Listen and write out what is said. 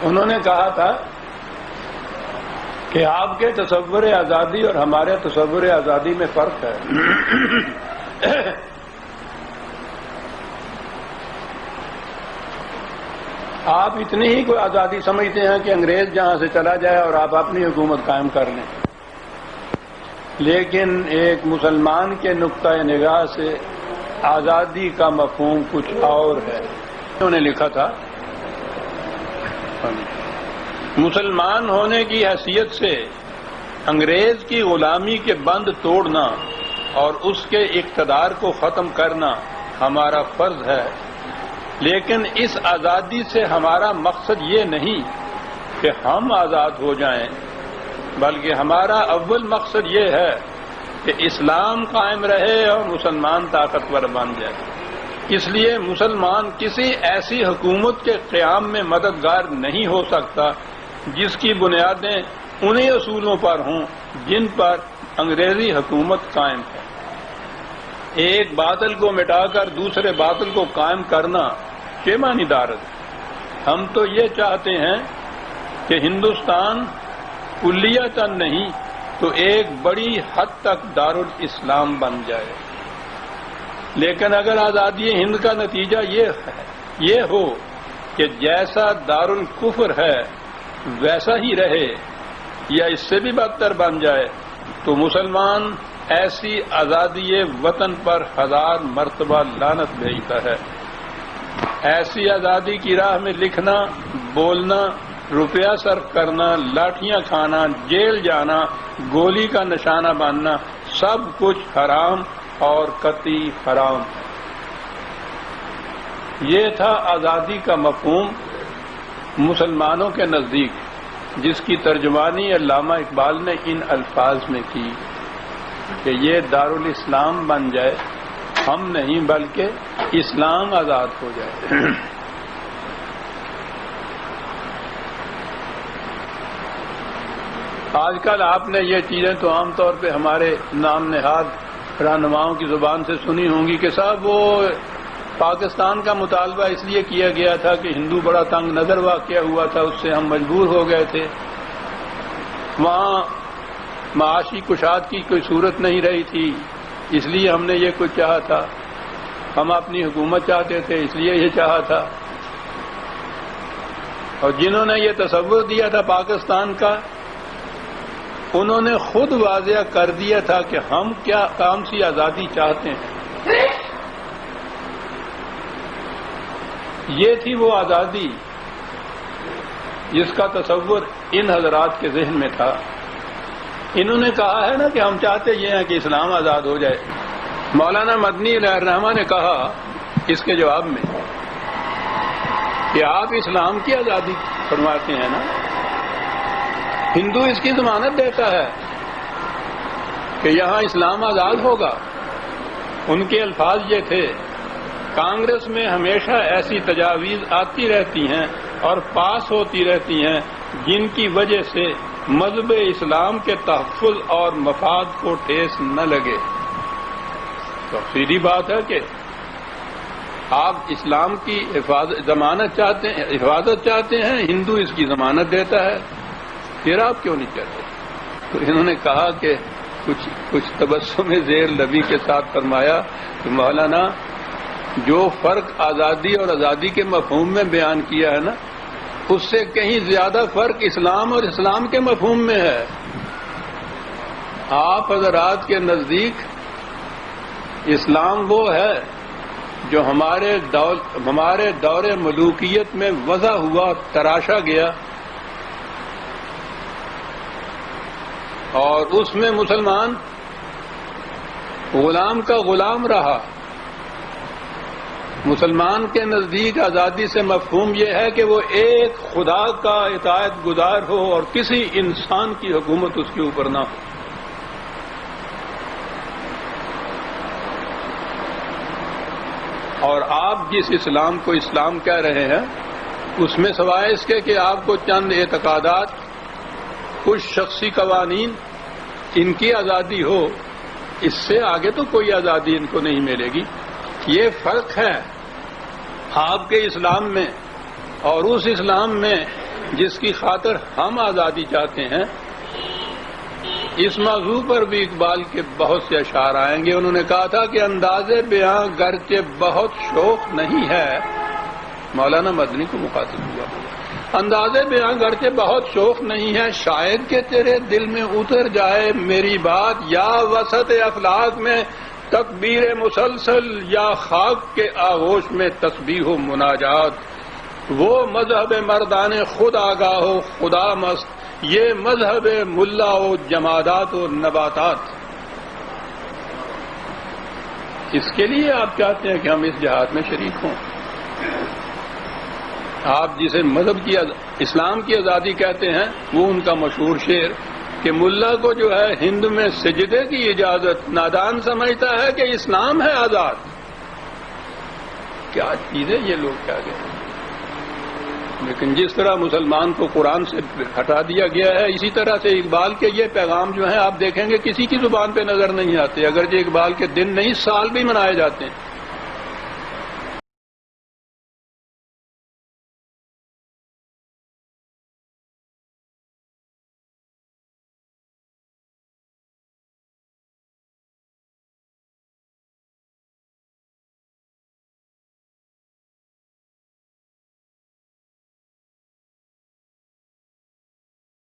انہوں نے کہا تھا کہ آپ کے تصور آزادی اور ہمارے تصور آزادی میں فرق ہے. آپ اتنی ہی کوئی آزادی سمجھتے ہیں کہ انگریز جہاں سے چلا جائے اور آپ اپنی حکومت قائم کر لیں، لیکن ایک مسلمان کے نقطۂ نگاہ سے آزادی کا مفہوم کچھ اور ہے. انہوں نے لکھا تھا مسلمان ہونے کی حیثیت سے انگریز کی غلامی کے بند توڑنا اور اس کے اقتدار کو ختم کرنا ہمارا فرض ہے، لیکن اس آزادی سے ہمارا مقصد یہ نہیں کہ ہم آزاد ہو جائیں، بلکہ ہمارا اول مقصد یہ ہے کہ اسلام قائم رہے اور مسلمان طاقتور بن جائے. اس لیے مسلمان کسی ایسی حکومت کے قیام میں مددگار نہیں ہو سکتا جس کی بنیادیں انہی اصولوں پر ہوں جن پر انگریزی حکومت قائم ہے. ایک باطل کو مٹا کر دوسرے باطل کو قائم کرنا کے معنی دارت. ہم تو یہ چاہتے ہیں کہ ہندوستان کلیتاً نہیں تو ایک بڑی حد تک دارالاسلام بن جائے، لیکن اگر آزادی ہند کا نتیجہ یہ ہو کہ جیسا دارالکفر ہے ویسا ہی رہے یا اس سے بھی بدتر بن جائے تو مسلمان ایسی آزادی وطن پر 1000 مرتبہ لعنت بھیجتا ہے. ایسی آزادی کی راہ میں لکھنا، بولنا، روپیہ صرف کرنا، لاٹھیاں کھانا، جیل جانا، گولی کا نشانہ بننا سب کچھ حرام اور قطعی حرام. یہ تھا آزادی کا مفہوم مسلمانوں کے نزدیک، جس کی ترجمانی علامہ اقبال نے ان الفاظ میں کی کہ یہ دارالاسلام بن جائے، ہم نہیں بلکہ اسلام آزاد ہو جائے. آج کل آپ نے یہ چیزیں تو عام طور پہ ہمارے نام نہاد رہنماؤں کی زبان سے سنی ہوں گی کہ صاحب وہ پاکستان کا مطالبہ اس لیے کیا گیا تھا کہ ہندو بڑا تنگ نظر واقع ہوا تھا، اس سے ہم مجبور ہو گئے تھے، وہاں معاشی کشاد کی کوئی صورت نہیں رہی تھی، اس لیے ہم نے یہ کچھ چاہا تھا، ہم اپنی حکومت چاہتے تھے اس لیے یہ چاہا تھا. اور جنہوں نے یہ تصور دیا تھا پاکستان کا، انہوں نے خود واضح کر دیا تھا کہ ہم کیا کام سی آزادی چاہتے ہیں. یہ تھی وہ آزادی جس کا تصور ان حضرات کے ذہن میں تھا. انہوں نے کہا ہے نا کہ ہم چاہتے یہ ہیں کہ اسلام آزاد ہو جائے. مولانا مدنی علیہ الرحمہ نے کہا اس کے جواب میں کہ آپ اسلام کی آزادی فرماتے ہیں نا، ہندو اس کی ضمانت دیتا ہے کہ یہاں اسلام آزاد ہوگا. ان کے الفاظ یہ تھے، کانگریس میں ہمیشہ ایسی تجاویز آتی رہتی ہیں اور پاس ہوتی رہتی ہیں جن کی وجہ سے مذہب اسلام کے تحفظ اور مفاد کو ٹھیس نہ لگے. تو سیدھی بات ہے کہ آپ اسلام کی حفاظت چاہتے ہیں، ہندو اس کی ضمانت دیتا ہے، پھر آپ کیوں نہیں چاہتے؟ تو انہوں نے کہا کہ کچھ تبسم زیر لبی کے ساتھ فرمایا کہ مولانا جو فرق آزادی اور آزادی کے مفہوم میں بیان کیا ہے نا، اس سے کہیں زیادہ فرق اسلام اور اسلام کے مفہوم میں ہے. آپ حضرات کے نزدیک اسلام وہ ہے جو ہمارے دور ملوکیت میں وضع ہوا، تراشا گیا، اور اس میں مسلمان غلام کا غلام رہا. مسلمان کے نزدیک آزادی سے مفہوم یہ ہے کہ وہ ایک خدا کا اطاعت گزار ہو اور کسی انسان کی حکومت اس کے اوپر نہ ہو. اور آپ جس اسلام کو اسلام کہہ رہے ہیں اس میں سوائے اس کے کہ آپ کو چند اعتقادات، کچھ شخصی قوانین، ان کی آزادی ہو، اس سے آگے تو کوئی آزادی ان کو نہیں ملے گی. یہ فرق ہے آپ کے اسلام میں اور اس اسلام میں جس کی خاطر ہم آزادی چاہتے ہیں، اس موضوع پر بھی اقبال کے بہت سے اشعار آئیں گے۔ انہوں نے کہا تھا کہ انداز بیاں گرچہ بہت شوق نہیں ہے، مولانا مدنی کو مخاطب ہوا، انداز بیاں گرچہ بہت شوق نہیں ہے، شاید کہ تیرے دل میں اتر جائے میری بات، یا وسط افلاک میں تکبیر مسلسل، یا خاک کے آغوش میں تسبیح و مناجات۔ وہ مذہب مردان خود آگاہ و خدا مست، یہ مذہب ملا و جمادات و نباتات۔ اس کے لیے آپ چاہتے ہیں کہ ہم اس جہاد میں شریک ہوں؟ آپ جسے مذہب کی اسلام کی آزادی کہتے ہیں، وہ ان کا مشہور شعر کہ ملا کو جو ہے ہند میں سجدے کی اجازت، نادان سمجھتا ہے کہ اسلام ہے آزاد۔ کیا چیز ہے یہ لوگ کیا کہتے ہیں؟ لیکن جس طرح مسلمان کو قرآن سے ہٹا دیا گیا ہے، اسی طرح سے اقبال کے یہ پیغام جو ہیں آپ دیکھیں گے کسی کی زبان پہ نظر نہیں آتے، اگرچہ اقبال کے دن نہیں سال بھی منائے جاتے ہیں۔